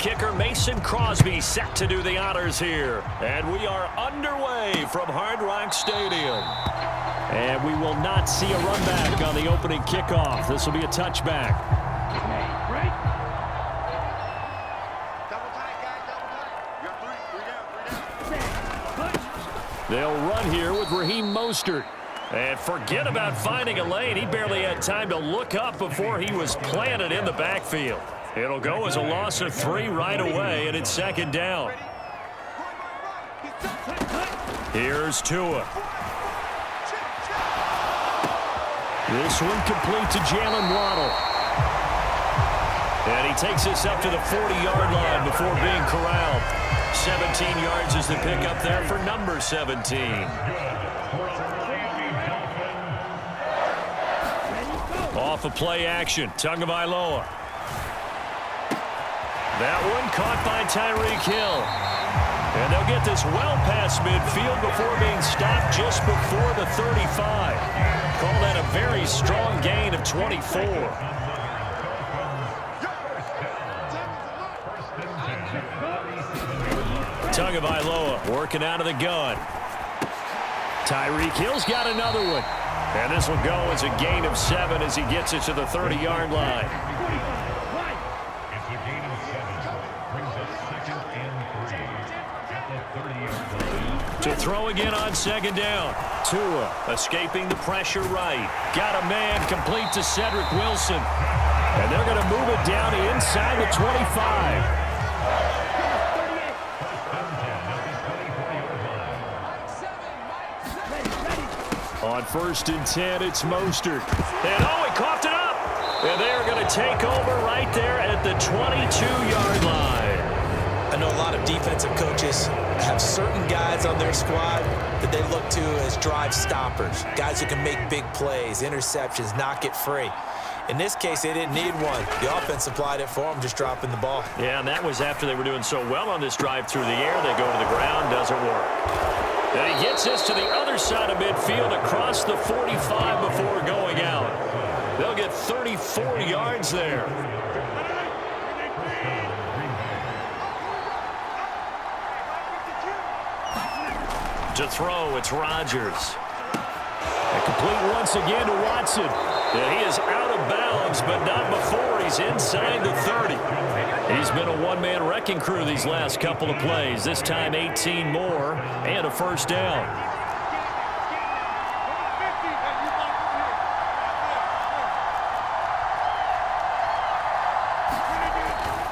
kicker Mason Crosby set to do the honors here. And we are underway from Hard Rock Stadium. And we will not see a run back on the opening kickoff. This will be a touchback. They'll run here with Raheem Mostert. And forget about finding a lane. He barely had time to look up before he was planted in the backfield. It'll go as a loss of 3 right away, and it's second down. Here's Tua. This one complete to Jalen Waddle. And he takes this up to the 40-yard line before being corralled. 17 yards is the pickup there for number 17. Off of play action, Tagovailoa. That one caught by Tyreek Hill. And they'll get this well past midfield before being stopped just before the 35. Call that a very strong gain of 24. Tagovailoa working out of the gun. Tyreek Hill's got another one. And this will go as a gain of 7 as he gets it to the 30-yard line. To throw again on second down. Tua escaping the pressure right. Got a man complete to Cedric Wilson. And they're going to move it down inside the 25. On 1st and 10, it's Mostert. And he coughed it up. And they're going to take over right there at the 22-yard line. I know a lot of defensive coaches have certain guys on their squad that they look to as drive stoppers, guys who can make big plays, interceptions, knock it free. In this case, they didn't need one. The offense supplied it for them, just dropping the ball. Yeah, and that was after they were doing so well on this drive through the air. They go to the ground, doesn't work. And he gets this to the other side of midfield across the 45 before going out. They'll get 34 yards there. To throw, it's Rodgers. And complete once again to Watson. And he is out of bounds, but not before he's inside the 30. He's been a one-man wrecking crew these last couple of plays. This time 18 more and a first down.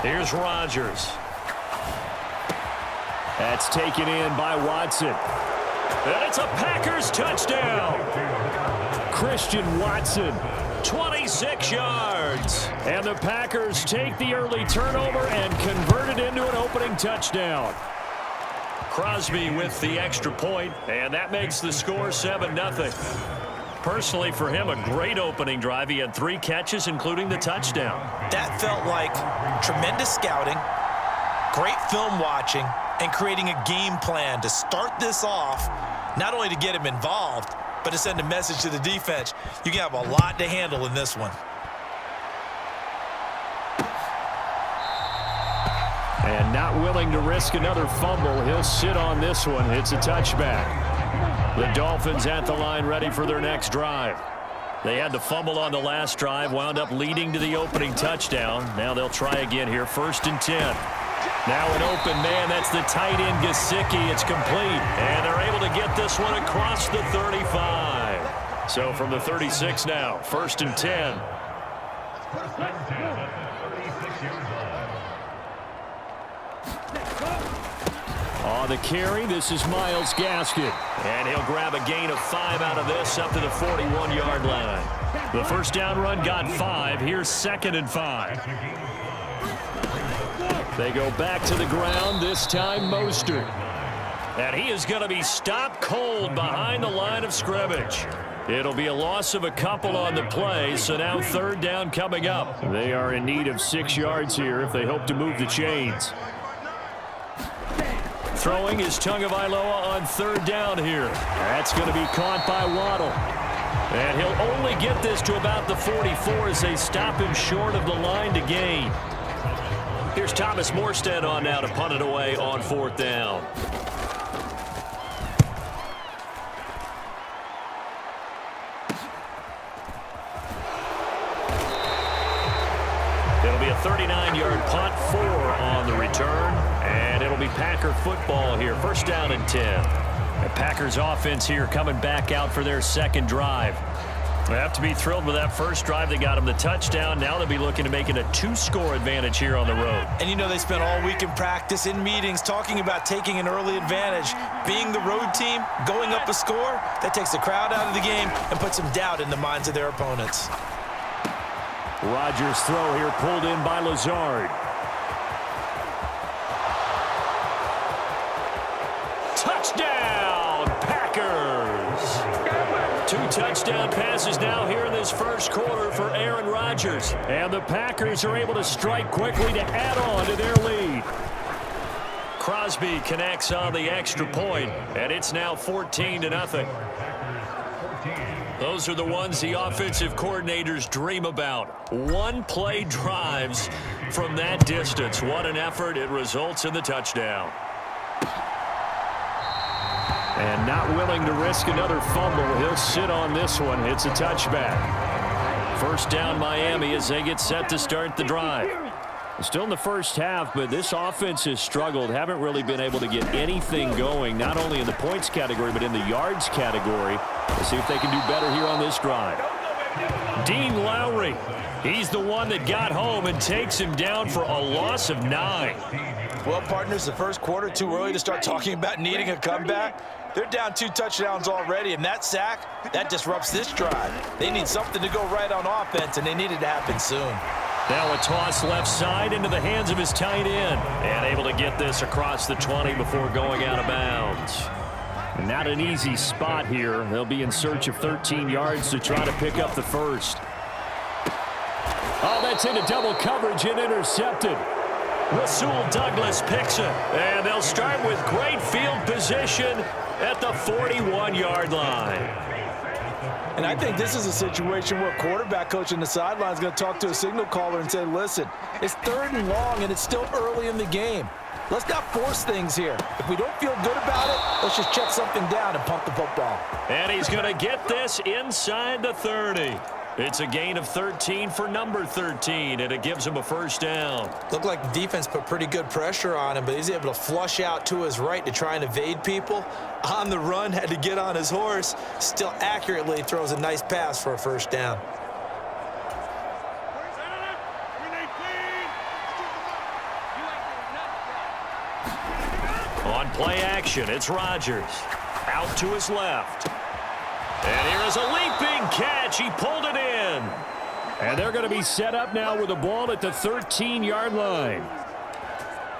Here's Rodgers. That's taken in by Watson. And it's a Packers touchdown. Christian Watson, 26 yards. And the Packers take the early turnover and convert it into an opening touchdown. Crosby with the extra point, and that makes the score 7-0. Personally, for him, a great opening drive. He had 3 catches, including the touchdown. That felt like tremendous scouting, great film watching, and creating a game plan to start this off, not only to get him involved, but to send a message to the defense. You can have a lot to handle in this one. And not willing to risk another fumble, he'll sit on this one. It's a touchback. The Dolphins at the line ready for their next drive. They had the fumble on the last drive, wound up leading to the opening touchdown. Now they'll try again here, 1st and 10. Now an open man, that's the tight end Gesicki. It's complete, and they're able to get this one across the 35. So from the 36 now, 1st and 10. On the carry, this is Myles Gaskin. And he'll grab a gain of 5 out of this up to the 41-yard line. The first down run got 5. Here's 2nd and 5. They go back to the ground, this time Mostert. And he is going to be stopped cold behind the line of scrimmage. It'll be a loss of a couple on the play, so now 3rd down coming up. They are in need of 6 yards here if they hope to move the chains. Throwing is Tagovailoa on 3rd down here. That's going to be caught by Waddle. And he'll only get this to about the 44 as they stop him short of the line to gain. Here's Thomas Morstead on now to punt it away on 4th down. It'll be a 39-yard punt, 4 on the return, and it'll be Packer football here. 1st down and 10. The Packers offense here coming back out for their second drive. They have to be thrilled with that first drive. They got them the touchdown. Now they'll be looking to make it a 2-score advantage here on the road. And you know they spent all week in practice, in meetings, talking about taking an early advantage. Being the road team, going up a score, that takes the crowd out of the game and puts some doubt in the minds of their opponents. Rodgers' throw here pulled in by Lazard. Touchdown, Packers! 2 touchdown passes now here in this first quarter for Aaron Rodgers. And the Packers are able to strike quickly to add on to their lead. Crosby connects on the extra point, and it's now 14-0. Those are the ones the offensive coordinators dream about. One-play drives from that distance. What an effort. It results in the touchdown. And not willing to risk another fumble. He'll sit on this one. It's a touchback. 1st down Miami as they get set to start the drive. Still in the first half, but this offense has struggled. Haven't really been able to get anything going, not only in the points category, but in the yards category. We'll see if they can do better here on this drive. Dean Lowry, he's the one that got home and takes him down for a loss of 9. Well, partners, the first quarter, too early to start talking about needing a comeback. They're down 2 touchdowns already, and that sack, that disrupts this drive. They need something to go right on offense, and they need it to happen soon. Now a toss left side into the hands of his tight end. And able to get this across the 20 before going out of bounds. Not an easy spot here. They'll be in search of 13 yards to try to pick up the first. Oh, that's into double coverage and intercepted. Rasul Douglas picks it. And they'll start with great field position at the 41-yard line. And I think this is a situation where quarterback coach on the sideline is going to talk to a signal caller and say, listen, it's 3rd and long and it's still early in the game. Let's not force things here. If we don't feel good about it, let's just check something down and pump the football. And he's going to get this inside the 30. It's a gain of 13 for number 13, and it gives him a 1st down. Looked like the defense put pretty good pressure on him, but he's able to flush out to his right to try and evade people. On the run, had to get on his horse. Still accurately throws a nice pass for a 1st down. On play action, it's Rodgers. Out to his left. And here is a leaping catch. He pulled it in. And they're going to be set up now with the ball at the 13-yard line.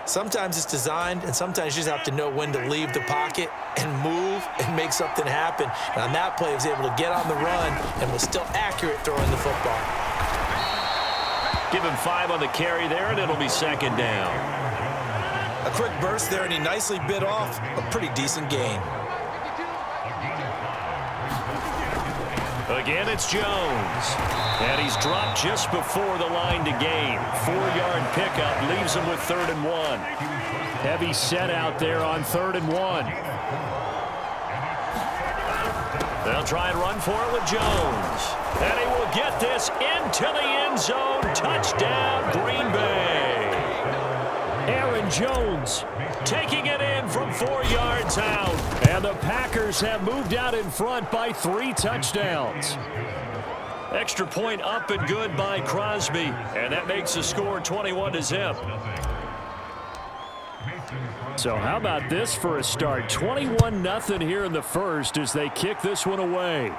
Sometimes it's designed, and sometimes you just have to know when to leave the pocket and move and make something happen. And on that play, he was able to get on the run and was still accurate throwing the football. Give him 5 on the carry there, and it'll be 2nd down. A quick burst there, and he nicely bit off a pretty decent gain. Again, it's Jones. And he's dropped just before the line to gain. 4-yard pickup leaves him with 3rd and 1. Heavy set out there on 3rd and 1. They'll try and run for it with Jones. And he will get this into the end zone. Touchdown, Green Bay. Aaron Jones taking it in from 4 yards out. And the Packers have moved out in front by 3 touchdowns. Extra point up and good by Crosby. And that makes the score 21-0. So how about this for a start? 21-0 here in the first as they kick this one away.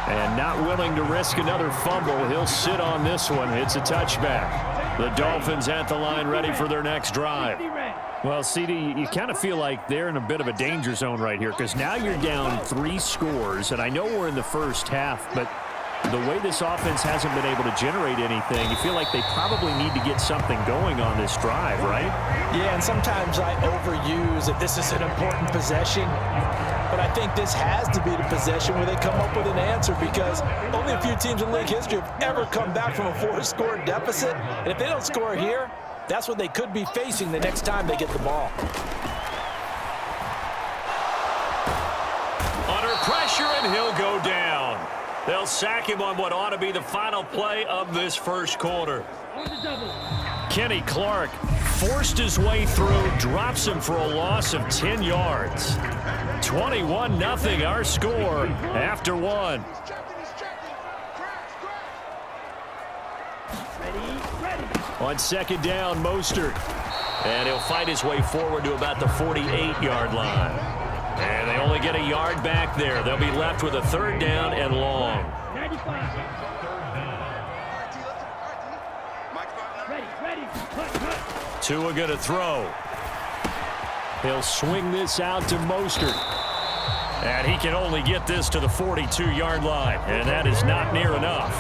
And not willing to risk another fumble. He'll sit on this one. It's a touchback. The Dolphins at the line ready for their next drive. Well, CD, you kind of feel like they're in a bit of a danger zone right here because now you're down 3 scores. And I know we're in the first half, but the way this offense hasn't been able to generate anything, you feel like they probably need to get something going on this drive, right? Yeah, and sometimes I overuse that this is an important possession. But I think this has to be the possession where they come up with an answer, because only a few teams in league history have ever come back from a 4-score deficit. And if they don't score here, that's what they could be facing the next time they get the ball. Under pressure, and he'll go down. They'll sack him on what ought to be the final play of this first quarter. Kenny Clark forced his way through, drops him for a loss of 10 yards. 21-0 our score after one. On second down, Mostert. And he'll fight his way forward to about the 48-yard line. And they only get a yard back there. They'll be left with a third down and long. Tua going to throw. He'll swing this out to Mostert. And he can only get this to the 42-yard line. And that is not near enough.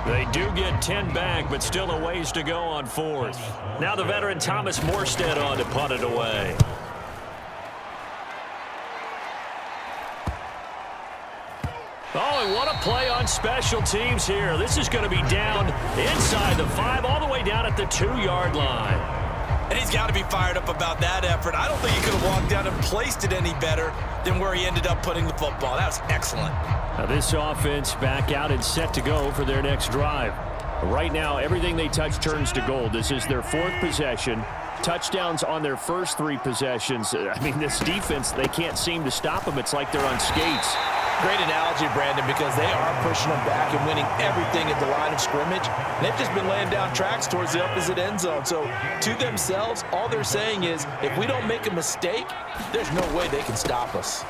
They do get 10 back, but still a ways to go on fourth. Now the veteran Thomas Morstead on to punt it away. Oh, and what a play on special teams here. This is going to be down inside the 5, all the way down at the 2-yard line. And he's got to be fired up about that effort. I don't think he could have walked down and placed it any better than where he ended up putting the football. That was excellent. Now this offense back out and set to go for their next drive. Right now, everything they touch turns to gold. This is their 4th possession. Touchdowns on their first 3 possessions. I mean, this defense, they can't seem to stop them. It's like they're on skates. Great analogy, Brandon, because they are pushing them back and winning everything at the line of scrimmage. And they've just been laying down tracks towards the opposite end zone. So to themselves, all they're saying is, if we don't make a mistake, there's no way they can stop us.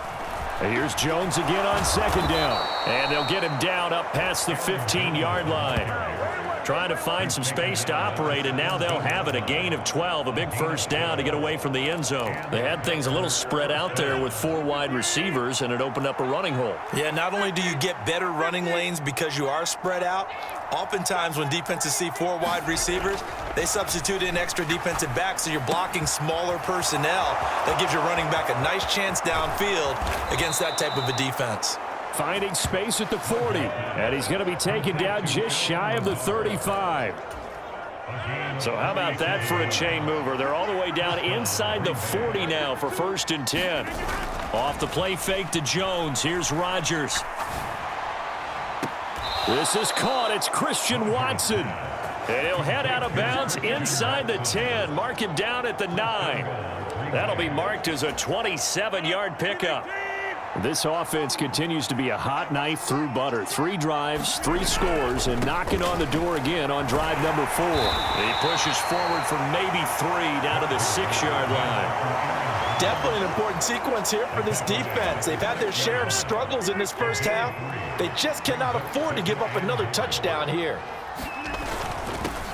And here's Jones again on second down. And they'll get him down up past the 15-yard line. Trying to find some space to operate, and now they'll have it. A gain of 12, a big first down to get away from the end zone. They had things a little spread out there with 4 wide receivers, and it opened up a running hole. Yeah, not only do you get better running lanes because you are spread out, oftentimes when defenses see 4 wide receivers, they substitute in extra defensive backs, so you're blocking smaller personnel. That gives your running back a nice chance downfield against that type of a defense. Finding space at the 40, and he's going to be taken down just shy of the 35. So how about that for a chain mover? They're all the way down inside the 40 now for 1st and 10. Off the play fake to Jones. Here's Rodgers. This is caught. It's Christian Watson. And he'll head out of bounds inside the 10. Mark him down at the 9. That'll be marked as a 27-yard pickup. This offense continues to be a hot knife through butter. 3 drives, 3 scores, and knocking on the door again on drive number 4. He pushes forward for maybe 3 down to the 6-yard line. Definitely an important sequence here for this defense. They've had their share of struggles in this first half. They just cannot afford to give up another touchdown here.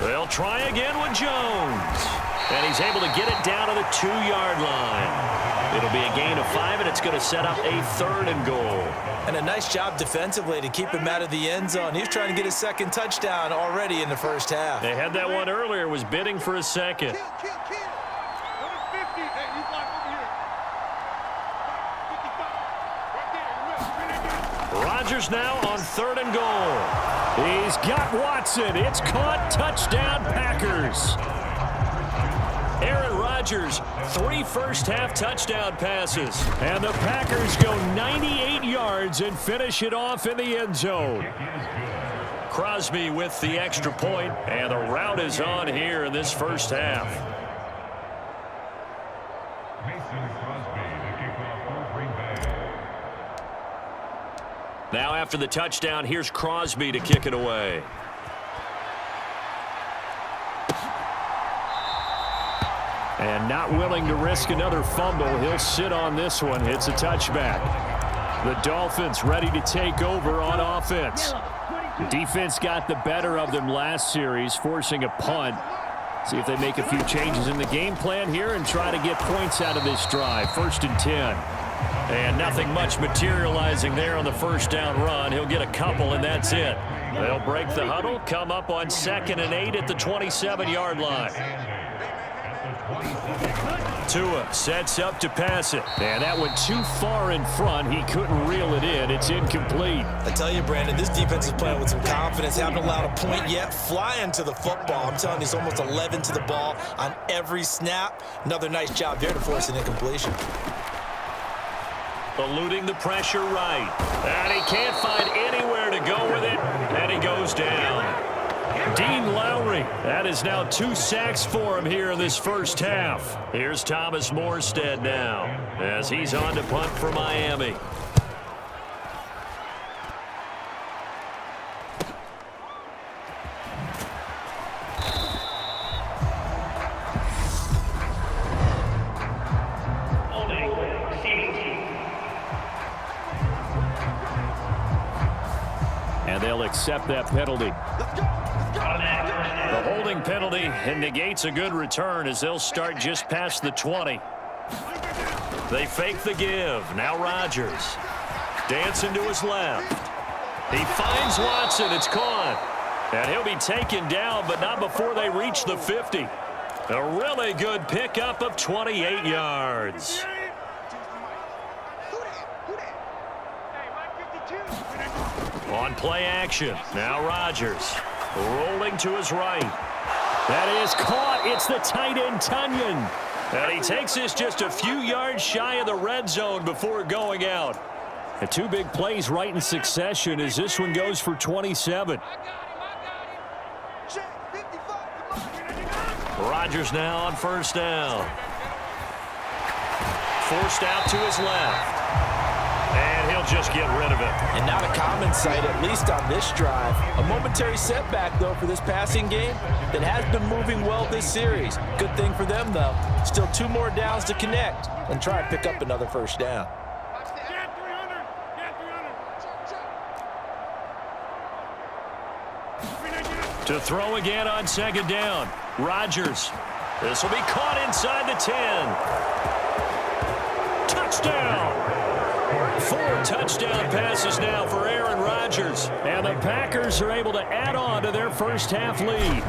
They'll try again with Jones. And he's able to get it down to the 2-yard line. It'll be a gain of 5, and it's going to set up a 3rd and goal. And a nice job defensively to keep him out of the end zone. He was trying to get his 2nd touchdown already in the first half. They had that one earlier, was bidding for a 2nd. Rodgers now on 3rd and goal. He's got Watson. It's caught. Touchdown, Packers. Aaron Rodgers, 3 first-half touchdown passes. And the Packers go 98 yards and finish it off in the end zone. Crosby with the extra point, and the rout is on here in this first half. Now after the touchdown, here's Crosby to kick it away. And not willing to risk another fumble, he'll sit on this one. It's a touchback. The Dolphins ready to take over on offense. The defense got the better of them last series, forcing a punt. See if they make a few changes in the game plan here and try to get points out of this drive. 1st and 10. And nothing much materializing there on the first down run. He'll get a couple, and that's it. They'll break the huddle, come up on 2nd and 8 at the 27-yard line. Tua sets up to pass it. And that went too far in front. He couldn't reel it in. It's incomplete. I tell you, Brandon, this defense is playing with some confidence. Haven't allowed a point yet. Flying to the football. I'm telling you, it's almost 11 to the ball on every snap. Another nice job there to force an incompletion. Eluding the pressure right. And he can't find anywhere to go with it. And he goes down. Dean Lowry, that is now 2 sacks for him here in this first half. Here's Thomas Morstead now as he's on to punt for Miami. And they'll accept that penalty. The holding penalty and negates a good return as they'll start just past the 20. They fake the give. Now Rodgers. Dancing to his left. He finds Watson. It's caught. And he'll be taken down, but not before they reach the 50. A really good pickup of 28 yards. On play action. Now Rodgers. Rolling to his right. That is caught. It's the tight end, Tunyon. And he takes this just a few yards shy of the red zone before going out. And 2 big plays right in succession as this one goes for 27. Rodgers now on first down. Forced out to his left. And he'll just get rid of it. And not a common sight, at least on this drive. A momentary setback, though, for this passing game that has been moving well this series. Good thing for them, though. Still 2 more downs to connect and try and pick up another first down. To throw again on second down. Rodgers. This will be caught inside the 10. Touchdown. 4 touchdown passes now for Aaron Rodgers. And the Packers are able to add on to their first half lead.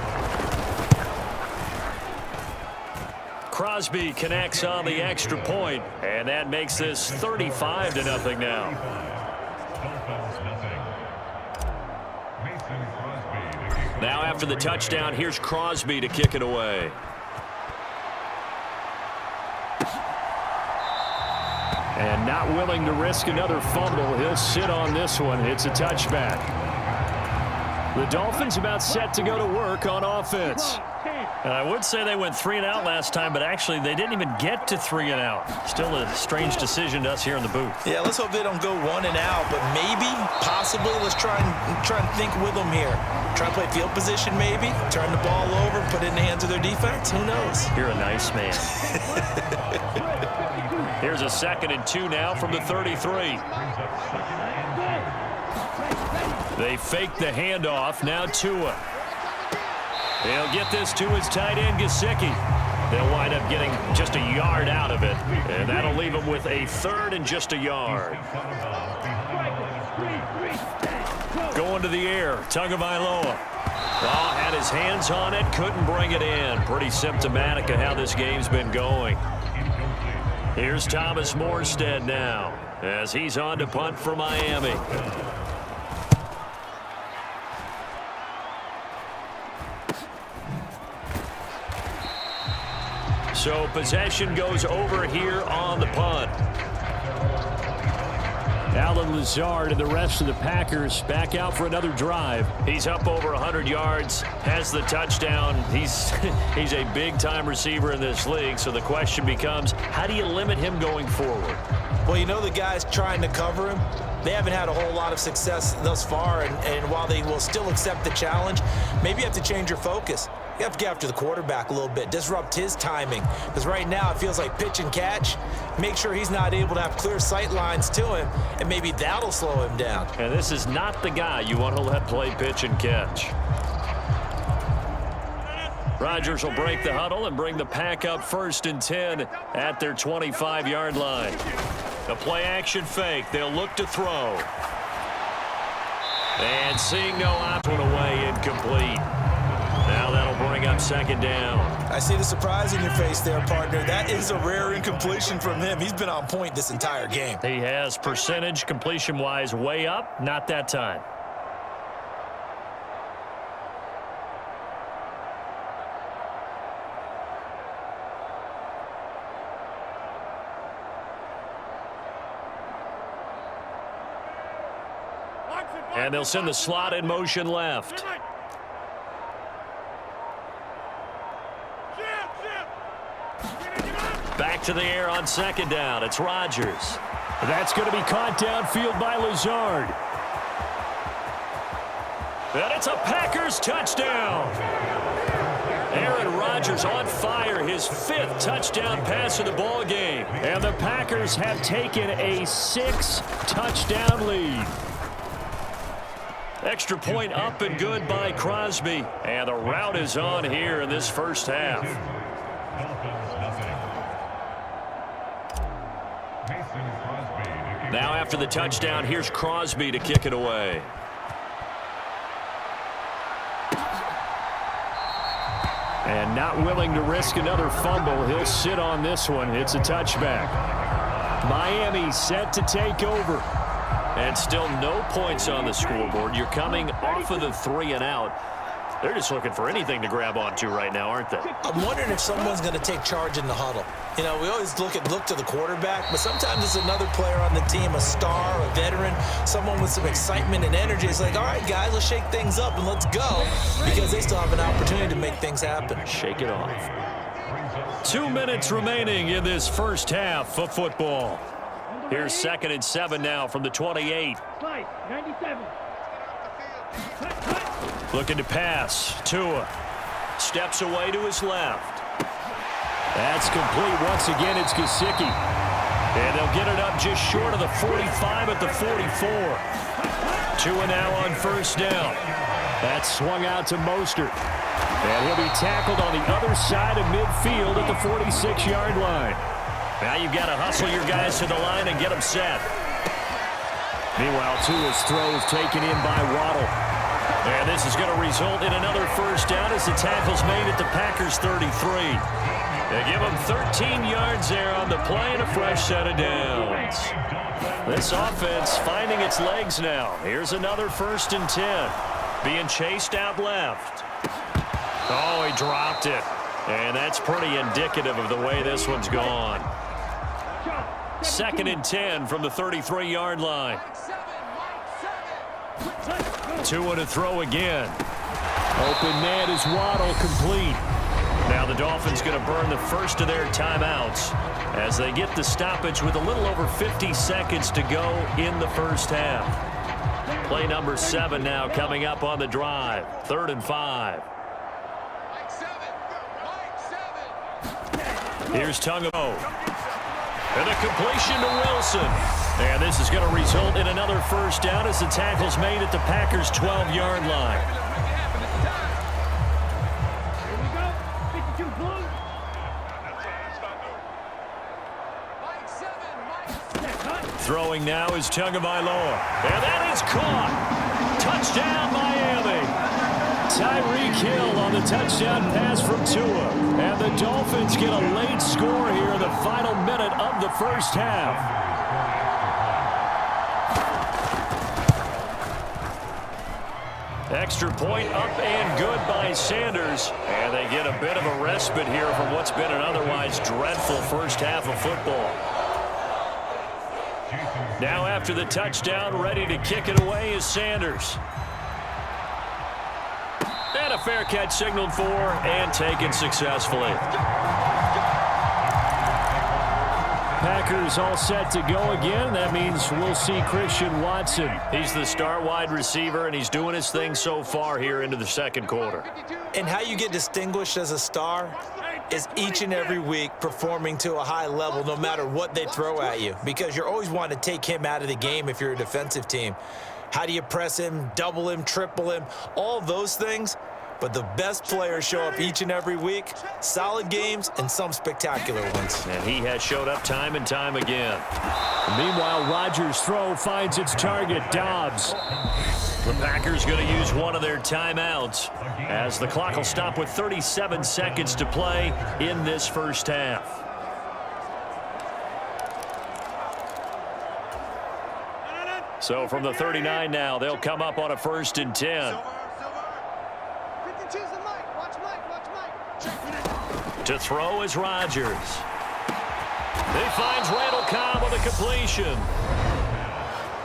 Crosby connects on the extra point, and that makes this 35-0 now. Now after the touchdown, here's Crosby to kick it away. And not willing to risk another fumble, he'll sit on this one. It's a touchback. The Dolphins about set to go to work on offense. And I would say they went 3 and out last time, but actually they didn't even get to 3 and out. Still a strange decision to us here in the booth. Yeah, let's hope they don't go 1 and out, but maybe, possibly, let's try and think with them here. Try and play field position maybe, turn the ball over, put it in the hands of their defense. Who knows? You're a nice man. Here's a 2nd and 2 now from the 33. They fake the handoff. Now Tua. They'll get this to his tight end, Gesicki. They'll wind up getting just a yard out of it, and that'll leave them with a 3rd and just a yard. Going to the air, Tagovailoa. Oh, had his hands on it, couldn't bring it in. Pretty symptomatic of how this game's been going. Here's Thomas Morstead now as he's on to punt for Miami. So possession goes over here on the punt. Allen Lazard and the rest of the Packers back out for another drive. He's up over 100 yards, has the touchdown. He's a big-time receiver in this league, so the question becomes, how do you limit him going forward? Well, you know the guys trying to cover him, they haven't had a whole lot of success thus far, and while they will still accept the challenge, maybe you have to change your focus. You have to get after the quarterback a little bit, disrupt his timing, because right now it feels like pitch and catch. Make sure he's not able to have clear sight lines to him, and maybe that'll slow him down. And this is not the guy you want to let play pitch and catch. Rodgers will break the huddle and bring the Pack up 1st and 10 at their 25-yard line. A play-action fake. They'll look to throw. And seeing no option away, incomplete. Now that'll bring bring up second down. I see the surprise in your face there, partner. That is a rare incompletion from him. He's been on point this entire game. He has percentage completion-wise way up, not that time. And they'll send the slot in motion left. Back to the air on second down. It's Rodgers. That's going to be caught downfield by Lazard. And it's a Packers touchdown. Aaron Rodgers on fire, his 5th touchdown pass of the ball game. And the Packers have taken a 6-touchdown lead. Extra point up and good by Crosby. And the rout is on here in this first half. Now after the touchdown, here's Crosby to kick it away. And not willing to risk another fumble. He'll sit on this one. It's a touchback. Miami set to take over. And still no points on the scoreboard. You're coming off of the 3-and-out. They're just looking for anything to grab onto right now, aren't they? I'm wondering if someone's going to take charge in the huddle. You know, we always look to the quarterback, but sometimes it's another player on the team, a star, a veteran, someone with some excitement and energy. It's like, all right, guys, let's shake things up and let's go, because they still have an opportunity to make things happen. Shake it off. 2 minutes remaining in this first half of football. Here's 2nd and 7 now from the 28. 97. Looking to pass. Tua steps away to his left. That's complete. Once again, it's Gesicki. And they'll get it up just short of the 45 at the 44. Tua now on first down. That's swung out to Mostert. And he'll be tackled on the other side of midfield at the 46-yard line. Now you've got to hustle your guys to the line and get them set. Meanwhile, Tua's throw is taken in by Waddle. And this is going to result in another first down as the tackle's made at the Packers' 33. They give them 13 yards there on the play and a fresh set of downs. This offense finding its legs now. Here's another 1st and 10. Being chased out left. Oh, he dropped it. And that's pretty indicative of the way this one's gone. 2nd and 10 from the 33-yard line. Tua to throw again. Open man is Waddle, complete. Now the Dolphins going to burn the first of their timeouts as they get the stoppage with a little over 50 seconds to go in the first half. Play number 7 now coming up on the drive. 3rd and 5. Here's Tungamo. And a completion to Wilson. And this is going to result in another first down as the tackle's made at the Packers' 12-yard line. Here we go. 52 blue. Throwing now is Tagovailoa. And that is caught. Touchdown, Miami. Tyreek Hill on the touchdown pass from Tua. And the Dolphins get a late score here in the final minute of the first half. Extra point up and good by Sanders. And they get a bit of a respite here from what's been an otherwise dreadful first half of football. Now after the touchdown, ready to kick it away is Sanders. And a fair catch signaled for and taken successfully. Packers all set to go again. That means we'll see Christian Watson. He's the star wide receiver, and he's doing his thing so far here into the second quarter. And how you get distinguished as a star is each and every week performing to a high level no matter what they throw at you, because you're always wanting to take him out of the game if you're a defensive team. How do you press him, double him, triple him? All those things but the best players show up each and every week. Solid games and some spectacular ones. And he has showed up time and time again. Meanwhile, Rodgers' throw finds its target, Dobbs. The Packers going to use one of their timeouts as the clock will stop with 37 seconds to play in this first half. So from the 39 now, they'll come up on a 1st and 10. To throw is Rodgers. He finds Randall Cobb with a completion.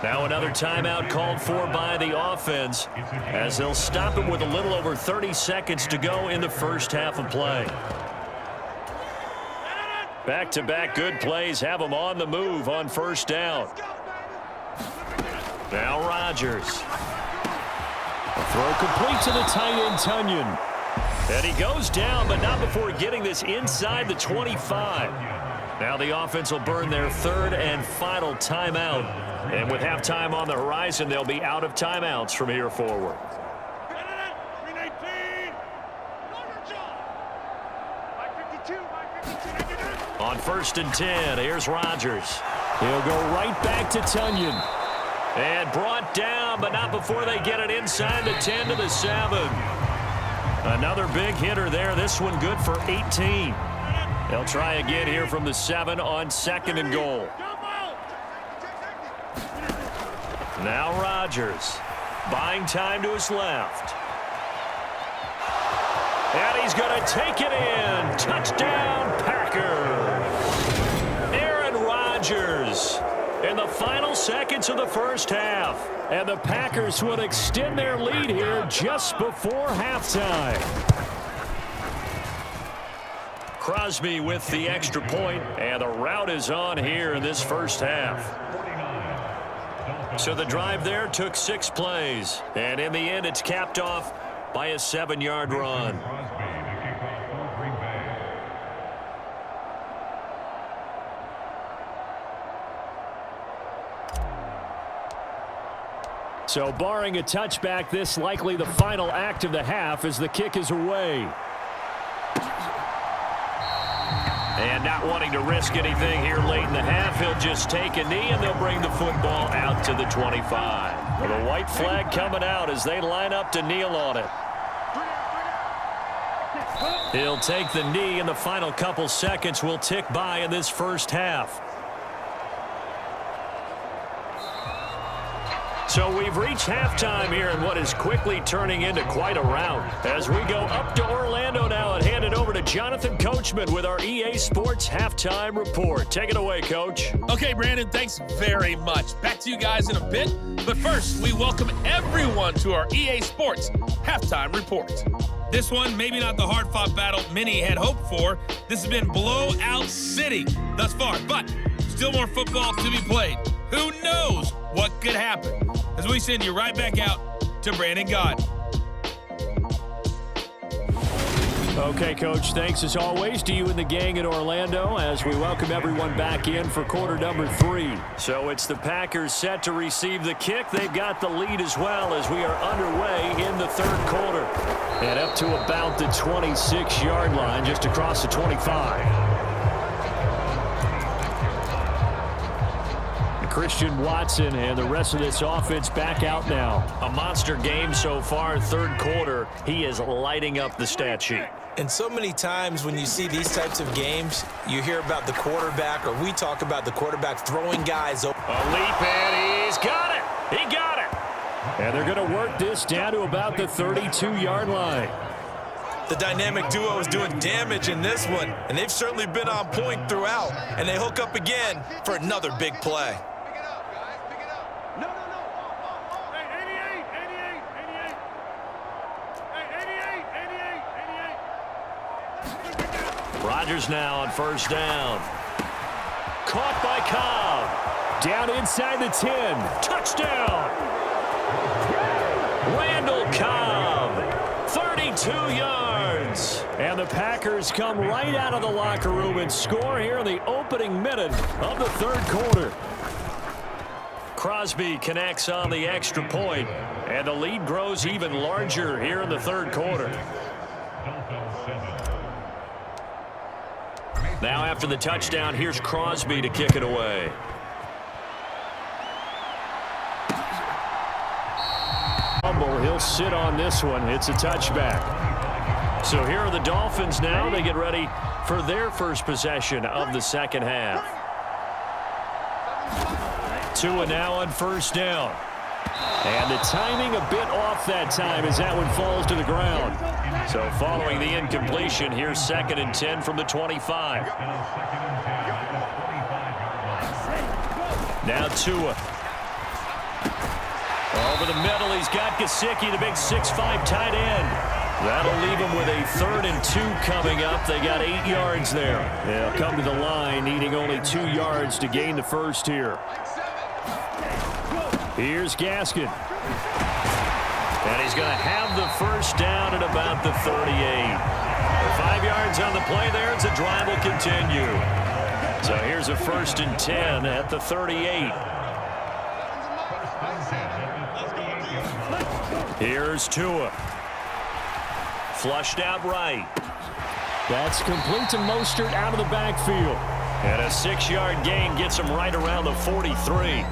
Now another timeout called for by the offense as they'll stop it with a little over 30 seconds to go in the first half of play. Back-to-back good plays have them on the move on 1st down. Now Rodgers. A throw complete to the tight end, Tunyon. And he goes down, but not before getting this inside the 25. Now the offense will burn their 3rd and final timeout. And with halftime on the horizon, they'll be out of timeouts from here forward. On 1st and 10, here's Rodgers. He'll go right back to Tunyon. And brought down, but not before they get it inside the 10 to the 7. Another big hitter there. This one good for 18. They'll try again here from the 7 on 2nd and goal. Now Rodgers buying time to his left. And he's going to take it in. Touchdown, Packers. Aaron Rodgers in the final seconds of the first half. And the Packers would extend their lead here just before halftime. Crosby with the extra point, and the rout is on here in this first half. So the drive there took 6 plays, and in the end it's capped off by a 7-yard run. So barring a touchback, this likely the final act of the half as the kick is away. And not wanting to risk anything here late in the half, he'll just take a knee and they'll bring the football out to the 25. With a white flag coming out as they line up to kneel on it. He'll take the knee, and the final couple seconds will tick by in this first half. So we've reached halftime here in what is quickly turning into quite a rout. As we go up to Orlando now and hand it over to Jonathan Coachman with our EA Sports Halftime Report. Take it away, Coach. Okay, Brandon, thanks very much. Back to you guys in a bit. But first, we welcome everyone to our EA Sports Halftime Report. This one, maybe not the hard-fought battle many had hoped for. This has been blowout city thus far, but still more football to be played. Who knows what could happen? As we send you right back out to Brandon God. Okay, Coach, thanks as always to you and the gang in Orlando as we welcome everyone back in for quarter number 3. So it's the Packers set to receive the kick. They've got the lead as well as we are underway in the 3rd quarter. And up to about the 26-yard line, just across the 25. Christian Watson and the rest of this offense back out now. A monster game so far, 3rd quarter. He is lighting up the stat sheet. And so many times when you see these types of games, you hear about the quarterback, or we talk about the quarterback throwing guys open. A leap, and he's got it. He got it. And they're going to work this down to about the 32-yard line. The dynamic duo is doing damage in this one, and they've certainly been on point throughout. And they hook up again for another big play. Rodgers now on 1st down. Caught by Cobb. Down inside the 10. Touchdown. Randall Cobb. 32 yards. And the Packers come right out of the locker room and score here in the opening minute of the 3rd quarter. Crosby connects on the extra point, And the lead grows even larger here in the third quarter. Now after the touchdown, here's Crosby to kick it away. He'll sit on this one. It's a touchback. So here are the Dolphins now. They get ready for their first possession of the second half. Tua now on first down. And the timing a bit off that time as that one falls to the ground. So following the incompletion, here's 2nd and 10 from the 25. Now Tua. Over the middle, he's got Gesicki, the big 6'5" tight end. That'll leave him with a 3rd and 2 coming up. They got 8 yards there. They'll come to the line, needing only 2 yards to gain the first here. Here's Gaskin. And he's going to have the first down at about the 38. 5 yards on the play there as the drive will continue. So here's a 1st and 10 at the 38. Here's Tua. Flushed out right. That's complete to Mostert out of the backfield. And a 6-yard gain gets him right around the 43.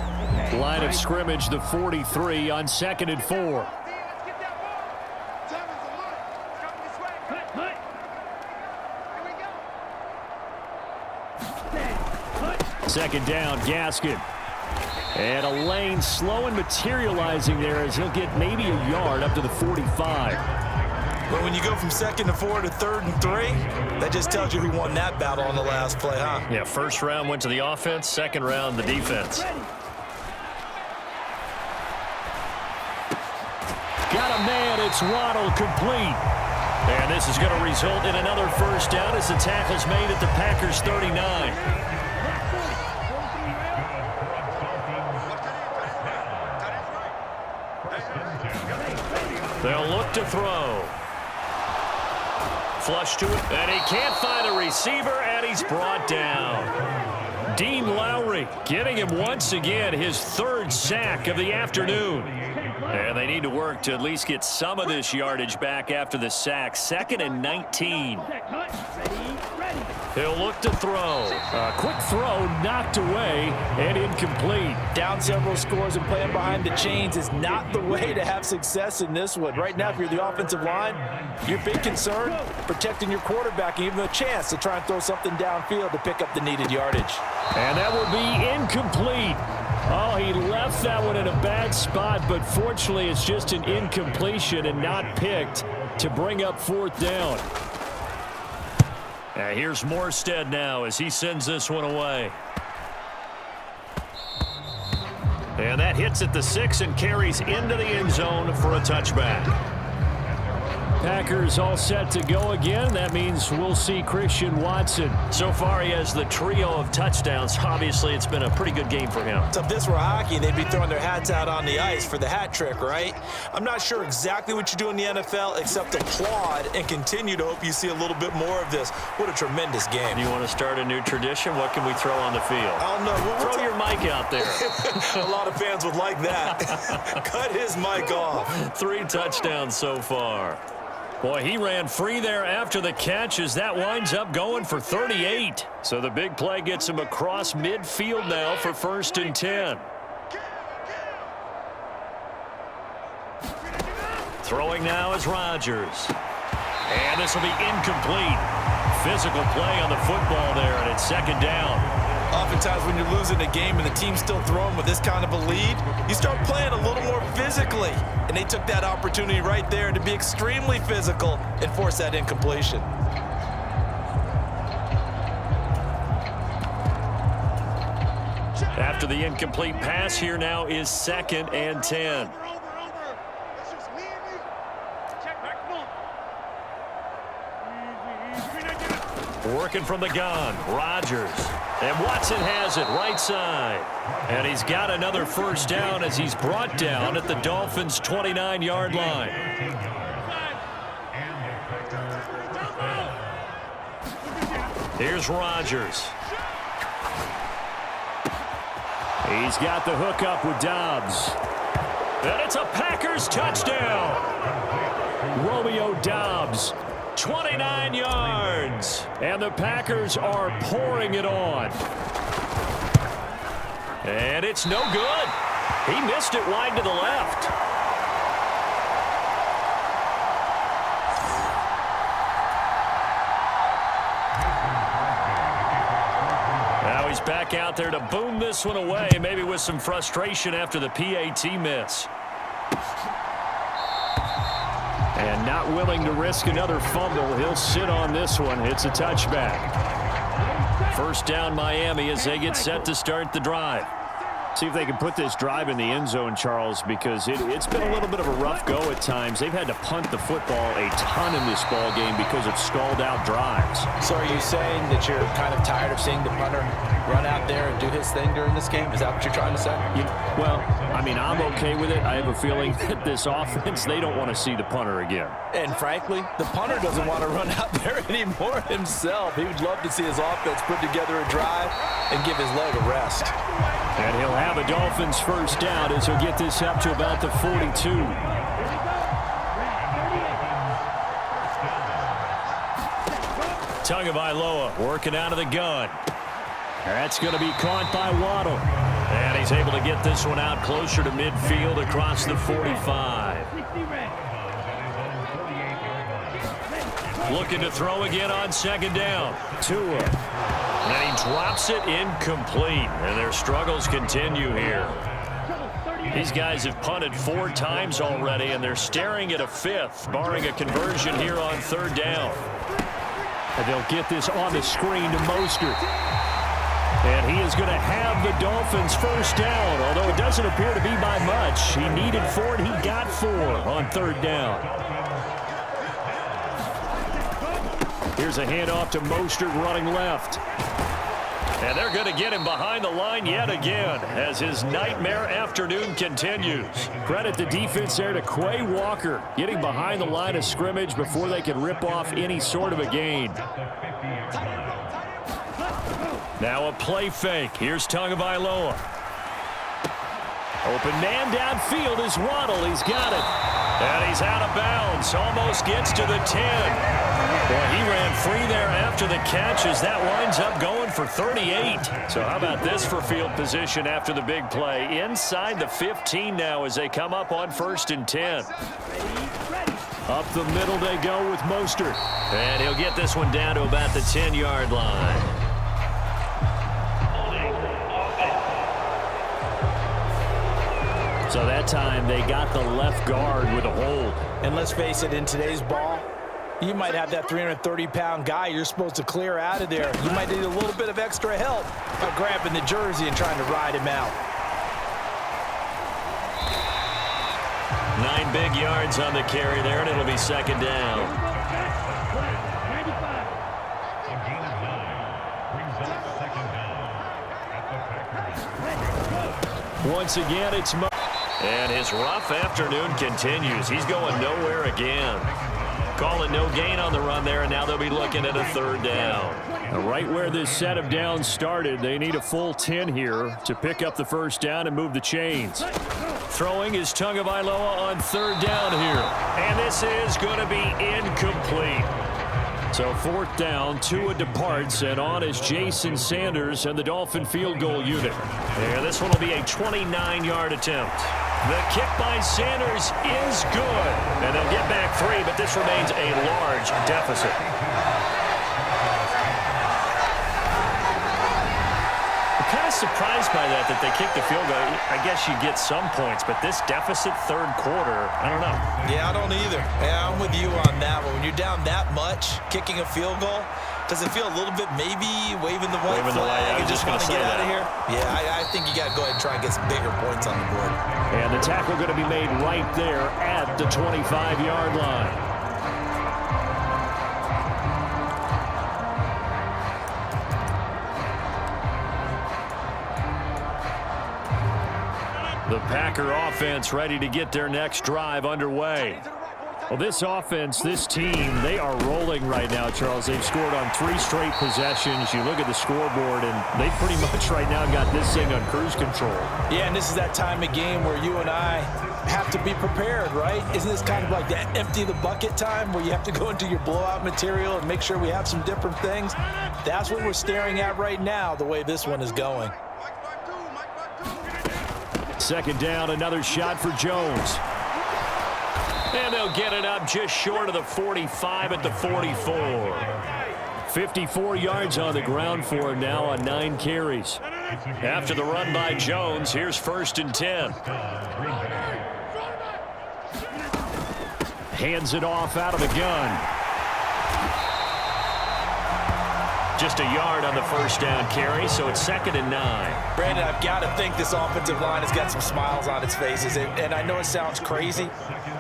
Line of scrimmage, the 43 on 2nd and 4. Second down, Gaskin. And a lane slow and materializing there as he'll get maybe a yard up to the 45. But when you go from 2nd and 4 to 3rd and 3, that just tells you who won that battle on the last play, huh? Yeah, first round went to the offense, second round the defense. Got a man, it's Waddle, complete. And this is going to result in another first down as the tackle's made at the Packers' 39. They'll look to throw. Flush to it, and he can't find a receiver, and he's brought down. Dean Lowry getting him once again, his 3rd sack of the afternoon. And they need to work to at least get some of this yardage back after the sack. 2nd and 19. He'll look to throw. A quick throw knocked away and incomplete. Down several scores and playing behind the chains is not the way to have success in this one. Right now, if you're the offensive line, your big concern, protecting your quarterback and giving him a chance to try and throw something downfield to pick up the needed yardage. And that will be incomplete. Oh, he left that one in a bad spot, but fortunately it's just an incompletion and not picked to bring up 4th down. Here's Morstead now as he sends this one away. And that hits at the 6 and carries into the end zone for a touchback. Packers all set to go again. That means we'll see Christian Watson. So far, he has the trio of touchdowns. Obviously, it's been a pretty good game for him. So if this were hockey, they'd be throwing their hats out on the ice for the hat trick, right? I'm not sure exactly what you do in the NFL except applaud and continue to hope you see a little bit more of this. What a tremendous game. You want to start a new tradition? What can we throw on the field? I don't know. Throw your mic out there. A lot of fans would like that. Cut his mic off. 3 touchdowns so far. Boy, he ran free there after the catch as that winds up going for 38. So the big play gets him across midfield now for 1st and 10. Throwing now is Rodgers. And this will be incomplete. Physical play on the football there, and it's 2nd down. Oftentimes when you're losing a game and the team's still throwing with this kind of a lead, you start playing a little more physically. And they took that opportunity right there to be extremely physical and force that incompletion. After the incomplete pass, here now is 2nd and 10. Working from the gun, Rodgers. And Watson has it right side. And he's got another first down as he's brought down at the Dolphins' 29-yard line. Here's Rodgers. He's got the hook up with Dobbs. And it's a Packers touchdown. Romeo Doubs, 29 yards. And the Packers are pouring it on. And it's no good. He missed it wide to the left. Now he's back out there to boom this one away, maybe with some frustration after the PAT miss. And not willing to risk another fumble. He'll sit on this one. It's a touchback. First down Miami as they get set to start the drive. See if they can put this drive in the end zone, Charles, because it's been a little bit of a rough go at times. They've had to punt the football a ton in this ball game because of stalled-out drives. So are you saying that you're kind of tired of seeing the punter run out there and do his thing during this game? Is that what you're trying to say? Well, I mean, I'm okay with it. I have a feeling that this offense, they don't want to see the punter again. And frankly, the punter doesn't want to run out there anymore himself. He would love to see his offense put together a drive and give his leg a rest. And he'll have a Dolphins first down as he'll get this up to about the 42. Tagovailoa working out of the gun. That's going to be caught by Waddle. And he's able to get this one out closer to midfield across the 45. Looking to throw again on second down. Tua. And he drops it incomplete. And their struggles continue here. These guys have punted 4 times already, and they're staring at a 5th, barring a conversion here on third down. And they'll get this on the screen to Mostert. And he is going to have the Dolphins first down, although it doesn't appear to be by much. He needed 4, and he got 4 on third down. Here's a handoff to Mostert running left. And they're going to get him behind the line yet again as his nightmare afternoon continues. Credit the defense there to Quay Walker, getting behind the line of scrimmage before they can rip off any sort of a gain. Now a play fake. Here's Tagovailoa. Open man downfield is Waddle. He's got it. And he's out of bounds. Almost gets to the 10. Boy, he ran free there after the catch as that winds up going for 38. So how about this for field position after the big play? Inside the 15 now as they come up on 1st and 10. Up the middle they go with Mostert. And he'll get this one down to about the 10-yard line. So that time they got the left guard with a hold. And let's face it, in today's ball, you might have that 330-pound guy you're supposed to clear out of there. You might need a little bit of extra help by grabbing the jersey and trying to ride him out. 9 big yards on the carry there, and it'll be second down. Once again, it's Mo. And his rough afternoon continues. He's going nowhere again. Calling no gain on the run there, and now they'll be looking at a third down. Right where this set of downs started, they need a full 10 here to pick up the first down and move the chains. Throwing is Tagovailoa on third down here. And this is going to be incomplete. So 4th down, Tua departs, and on is Jason Sanders and the Dolphin field goal unit. And this one will be a 29-yard attempt. The kick by Sanders is good. And they'll get back 3, but this remains a large deficit. I'm kind of surprised by that they kicked the field goal. I guess you get some points, but this deficit third quarter, I don't know. Yeah, I don't either. Yeah, I'm with you on that one. When you're down that much, kicking a field goal, does it feel a little bit maybe waving the white flag and just want to get out of here? Yeah, I think you got to go ahead and try and get some bigger points on the board. And the tackle going to be made right there at the 25-yard line. The Packer offense ready to get their next drive underway. Well, this offense, this team, they are rolling right now, Charles. They've scored on 3 straight possessions. You look at the scoreboard, and they pretty much right now got this thing on cruise control. Yeah, and this is that time of game where you and I, have to be prepared, right? Isn't this kind of like the empty the bucket time where you have to go into your blowout material and make sure we have some different things? That's what we're staring at right now, the way this one is going. Second down, another shot for Jones. And they'll get it up just short of the 45 at the 44. 54 yards on the ground for him now on 9 carries. After the run by Jones, here's 1st and 10. Hands it off out of the gun. Just a yard on the first down carry, so it's 2nd and 9. Brandon, I've got to think this offensive line has got some smiles on its faces. And I know it sounds crazy,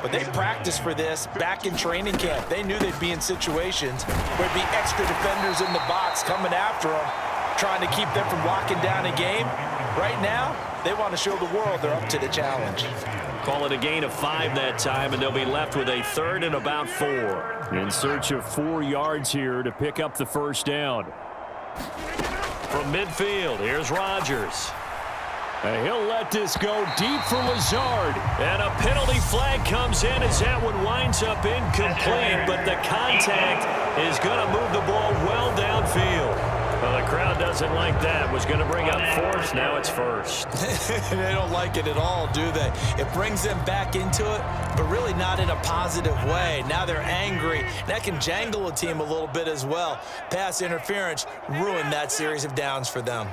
but they practiced for this back in training camp. They knew they'd be in situations where there'd be extra defenders in the box coming after them, trying to keep them from locking down a game. Right now, they want to show the world they're up to the challenge. Call it a gain of 5 that time, and they'll be left with a 3rd and about 4. In search of 4 yards here to pick up the first down. From midfield, here's Rodgers. And he'll let this go deep for Lazard. And a penalty flag comes in as that one winds up incomplete, but the contact is going to move the ball well downfield. Well, the crowd doesn't like that. Was going to bring up 4th. Now it's 1st. They don't like it at all, do they? It brings them back into it, but really not in a positive way. Now they're angry. That can jangle a team a little bit as well. Pass interference ruined that series of downs for them.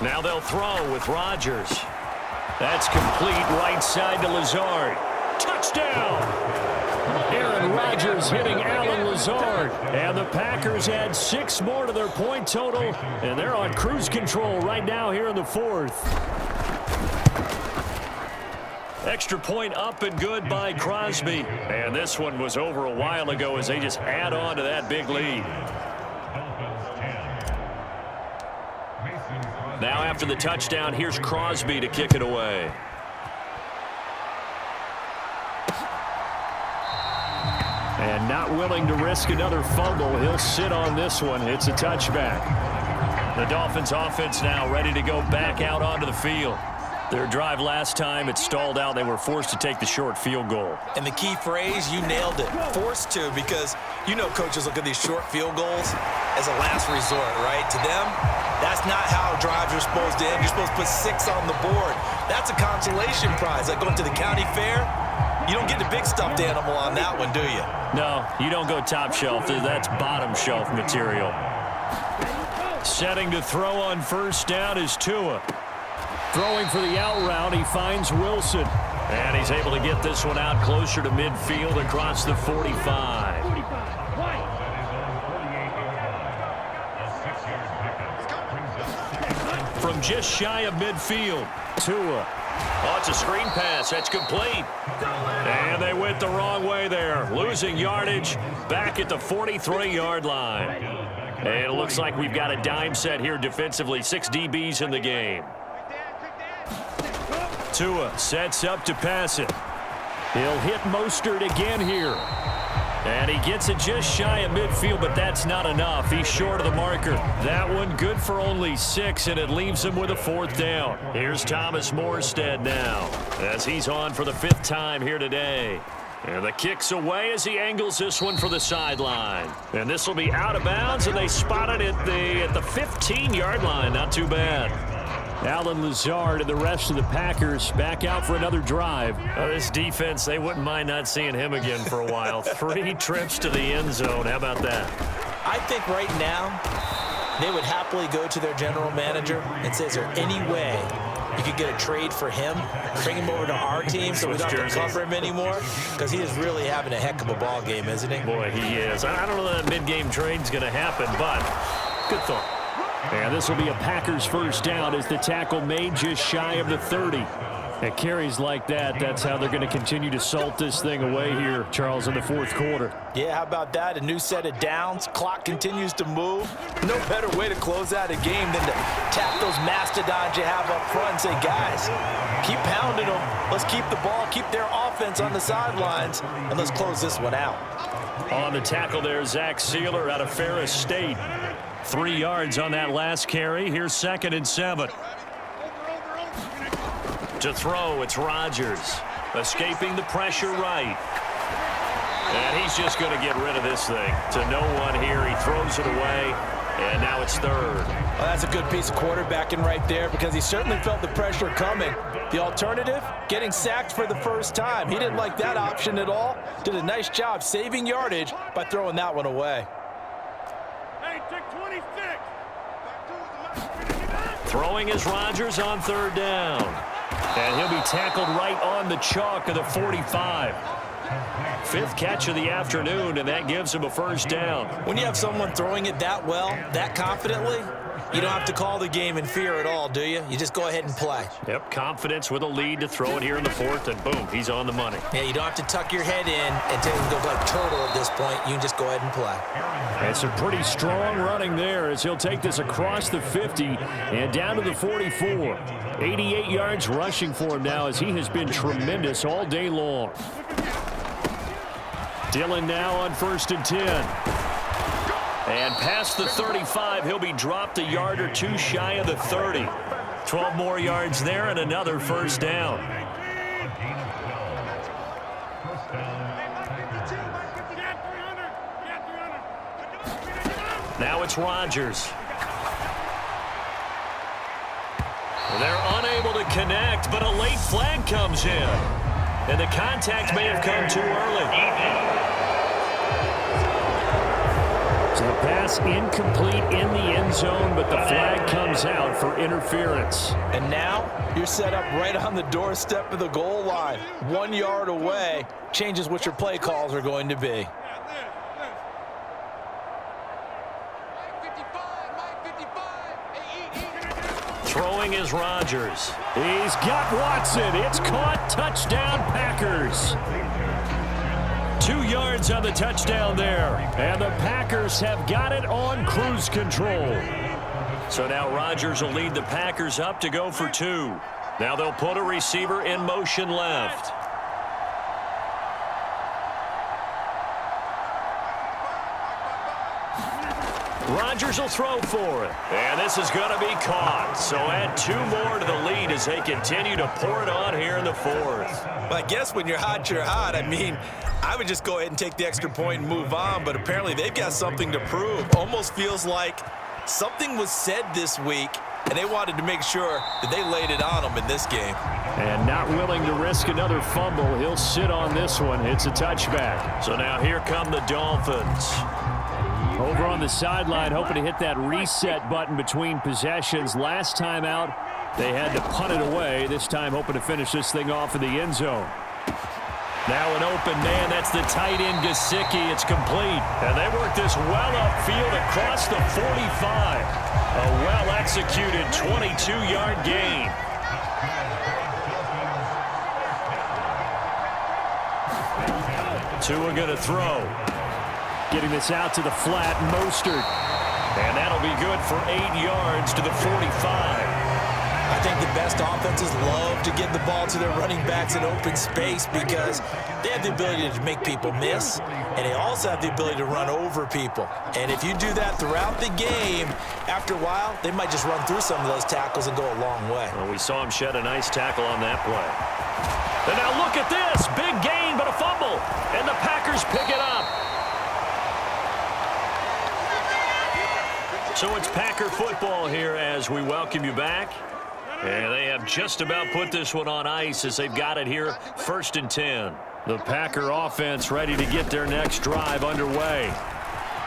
Now they'll throw with Rodgers. That's complete right side to Lazard. Touchdown! Aaron Rodgers hitting Alan Lazard. And the Packers add 6 more to their point total. And they're on cruise control right now here in the 4th. Extra point up and good by Crosby. And this one was over a while ago as they just add on to that big lead. Now after the touchdown, here's Crosby to kick it away. And not willing to risk another fumble, he'll sit on this one. It's a touchback. The Dolphins offense now ready to go back out onto the field. Their drive last time, it stalled out. They were forced to take the short field goal. And the key phrase, you nailed it. Forced to, because you know coaches look at these short field goals as a last resort, right? To them, that's not how drives are supposed to end. You're supposed to put 6 on the board. That's a consolation prize. Like going to the county fair, you don't get the big stuffed animal on that one, do you? No, you don't go top shelf. That's bottom shelf material. Setting to throw on first down is Tua. Throwing for the out route, he finds Wilson. And he's able to get this one out closer to midfield across the 45. From just shy of midfield, Tua. Oh, it's a screen pass. That's complete. And they went the wrong way there. Losing yardage back at the 43-yard line. And it looks like we've got a dime set here defensively. 6 DBs in the game. Tua sets up to pass it. He'll hit Mostert again here. And he gets it just shy of midfield, but that's not enough. He's short of the marker. That one good for only 6, and it leaves him with a 4th down. Here's Thomas Morstead now, as he's on for the 5th time here today. And the kick's away as he angles this one for the sideline. And this will be out of bounds, and they spot it at the 15-yard line. Not too bad. Alan Lazard and the rest of the Packers back out for another drive. This defense, they wouldn't mind not seeing him again for a while. 3 trips to the end zone. How about that? I think right now they would happily go to their general manager and say, is there any way you could get a trade for him, bring him over to our team so we don't have to cover him anymore? Because he is really having a heck of a ball game, isn't he? Boy, he is. I don't know that mid-game trade's going to happen, but good thought. And this will be a Packers first down as the tackle made just shy of the 30. At carries like that, that's how they're going to continue to salt this thing away here, Charles, in the 4th quarter. Yeah, how about that? A new set of downs. Clock continues to move. No better way to close out a game than to tap those mastodons you have up front and say, guys, keep pounding them. Let's keep the ball, keep their offense on the sidelines, and let's close this one out. On the tackle there, Zach Sealer out of Ferris State. 3 yards on that last carry. Here's 2nd and 7. To throw, it's Rodgers. Escaping the pressure right. And he's just going to get rid of this thing. To no one here. He throws it away. And now it's third. Well, that's a good piece of quarterbacking right there because he certainly felt the pressure coming. The alternative, getting sacked for the first time. He didn't like that option at all. Did a nice job saving yardage by throwing that one away. Hey, check 26. Throwing is Rodgers on third down. And he'll be tackled right on the chalk of the 45. Fifth catch of the afternoon, and that gives him a first down. When you have someone throwing it that well, that confidently, you don't have to call the game in fear at all, do you? You just go ahead and play. Yep, confidence with a lead to throw it here in the fourth, and boom, he's on the money. Yeah, you don't have to tuck your head in and take him go like turtle at this point. You can just go ahead and play. And some pretty strong running there as he'll take this across the 50 and down to the 44. 88 yards rushing for him now as he has been tremendous all day long. Dillon now on 1st and 10. And past the 35, he'll be dropped a yard or two shy of the 30. 12 more yards there and another first down. Now it's Rodgers. They're unable to connect, but a late flag comes in. And the contact may have come too early. So the pass incomplete in the end zone, but the flag comes out for interference. And now you're set up right on the doorstep of the goal line. 1 yard away changes what your play calls are going to be. Throwing is Rodgers. He's got Watson. It's caught. Touchdown, Packers. 2 yards on the touchdown there. And the Packers have got it on cruise control. So now Rodgers will lead the Packers up to go for 2. Now they'll put a receiver in motion left. Rodgers will throw for it. And this is going to be caught. So add 2 more to the lead as they continue to pour it on here in the fourth. Well, I guess when you're hot, you're hot. I mean, I would just go ahead and take the extra point and move on, but apparently they've got something to prove. Almost feels like something was said this week, and they wanted to make sure that they laid it on them in this game. And not willing to risk another fumble. He'll sit on this one. It's a touchback. So now here come the Dolphins. Over on the sideline, hoping to hit that reset button between possessions. Last time out, they had to punt it away. This time hoping to finish this thing off in the end zone. Now an open man. That's the tight end, Gesicki. It's complete. And they work this well upfield across the 45. A well-executed 22-yard gain. Tua going to throw. Getting this out to the flat, Mostert. And that'll be good for 8 yards to the 45. I think the best offenses love to give the ball to their running backs in open space because they have the ability to make people miss, and they also have the ability to run over people. And if you do that throughout the game, after a while, they might just run through some of those tackles and go a long way. Well, we saw him shed a nice tackle on that play. And now look at this. Big gain, but a fumble. And the Packers pick it up. So it's Packer football here as we welcome you back. And they have just about put this one on ice as they've got it here, 1st and 10. The Packer offense ready to get their next drive underway.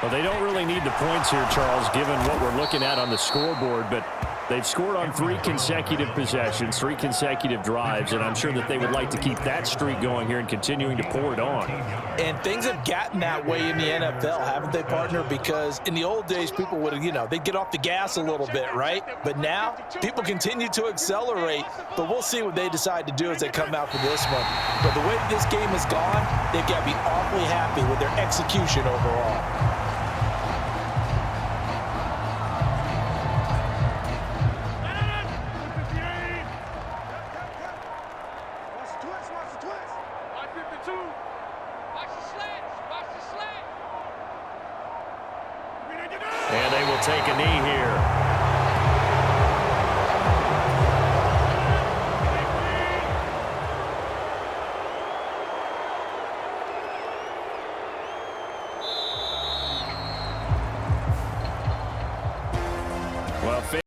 Well, they don't really need the points here, Charles, given what we're looking at on the scoreboard, but they've scored on 3 consecutive possessions, 3 consecutive drives, and I'm sure that they would like to keep that streak going here and continuing to pour it on. And things have gotten that way in the NFL, haven't they, partner? Because in the old days, people would, they'd get off the gas a little bit, right? But now, people continue to accelerate, but we'll see what they decide to do as they come out for this one. But the way this game has gone, they've got to be awfully happy with their execution overall. And they will take a knee here.